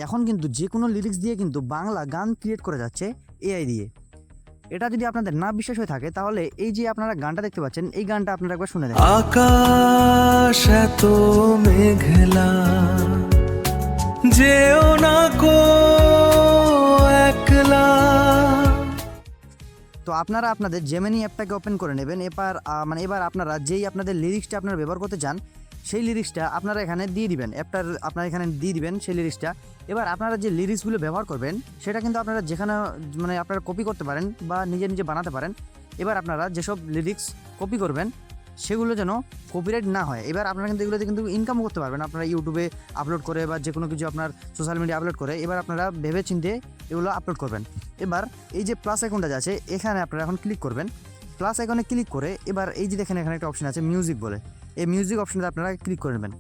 এখন কিন্তু যে কোনো লিরিক্স দিয়ে কিন্তু বাংলা গান ক্রিয়েট করে যাচ্ছে এআই দিয়ে। এটা যদি আপনাদের না বিশ্বাস হয়ে থাকে তাহলে এই যে আপনারা গানটা দেখতে পাচ্ছেন, এই গানটা আপনারা একবার শুনে দেখেন। আকাশ এত মেঘলা, যেও না কো একলা। তো আপনারা আপনাদের জেমিনি অ্যাপটাকে ওপেন করে নেবেন। এবার আপনারা যেই আপনাদের লিরিক্সটা আপনারা ব্যবহার করতে চান সেই লিরিক্সটা আপনারা এখানে দিয়ে দিবেন, অ্যাপটার আপনারা এখানে দিয়ে দিবেন সেই লিরিক্সটা। এবার আপনারা যে লিরিক্সগুলো ব্যবহার করবেন সেটা কিন্তু আপনারা যেখানে আপনারা কপি করতে পারেন বা নিজে নিজে বানাতে পারেন। এবার আপনারা যেসব লিরিক্স কপি করবেন সেগুলো যেন কপিরাইট না হয়। এবার আপনারা কিন্তু এগুলোতে কিন্তু ইনকামও করতে পারবেন, আপনারা ইউটিউবে আপলোড করে বা যে কোনো কিছু আপনার সোশ্যাল মিডিয়া আপলোড করে। এবার আপনারা ভেবে চিন্তে এগুলো আপলোড করবেন। এবার এই যে প্লাস আইকনটা আছে এখানে আপনারা এখন ক্লিক করবেন। প্লাস আইকনে ক্লিক করে এবার এই যে দেখেন এখানে একটা অপশন আছে মিউজিক বলে, এই মিউজিক অপশনটা আপনারা ক্লিক করে নেবেন।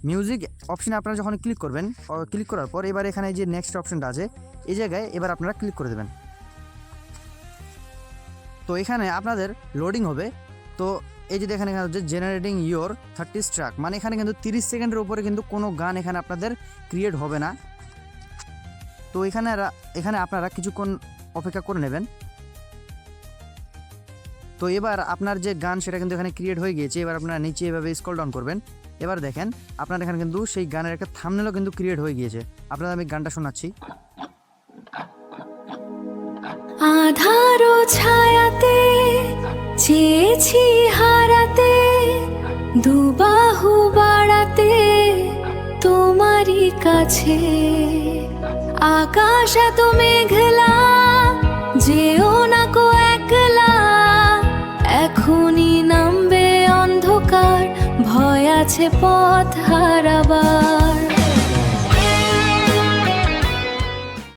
মিউজিক অপশনে আপনারা যখন ক্লিক করবেন, ক্লিক করার পর এবার এখানে যে নেক্সট অপশনটা আছে এই জায়গায় এবার আপনারা ক্লিক করে দেবেন। তো এখানে আপনাদের লোডিং হবে। তো এই যে দেখেন এখানে হচ্ছে জেনারেটিং ইয়োর 30 ট্র্যাক, মানে এখানে কিন্তু 30 সেকেন্ডের উপরে কিন্তু কোনো গান এখানে আপনাদের ক্রিয়েট হবে না। তো এখানে আপনারা কিছুক্ষণ অপেক্ষা করে নেবেন। তো এবার আপনার যে গান সেটা কিন্তু এখানে ক্রিয়েট হয়ে গিয়েছে। এবার আপনারা নিচে এভাবে স্ক্রল ডাউন করবেন। এবার দেখেন আপনার এখানে কিন্তু সেই গানের একটা থাম্বনেলও কিন্তু ক্রিয়েট হয়ে গিয়েছে। আপনাদের আমি গানটা শোনাচ্ছি। আধারো ছায়াতে চেয়েছি হারাতে, দুবাহু বাড়াতে তোমারই কাছে। আকাশ এত মেঘলা, যেও না কো একলা। এখনই নামবে অন্ধকার, ভয় আছে পথ হারাবার।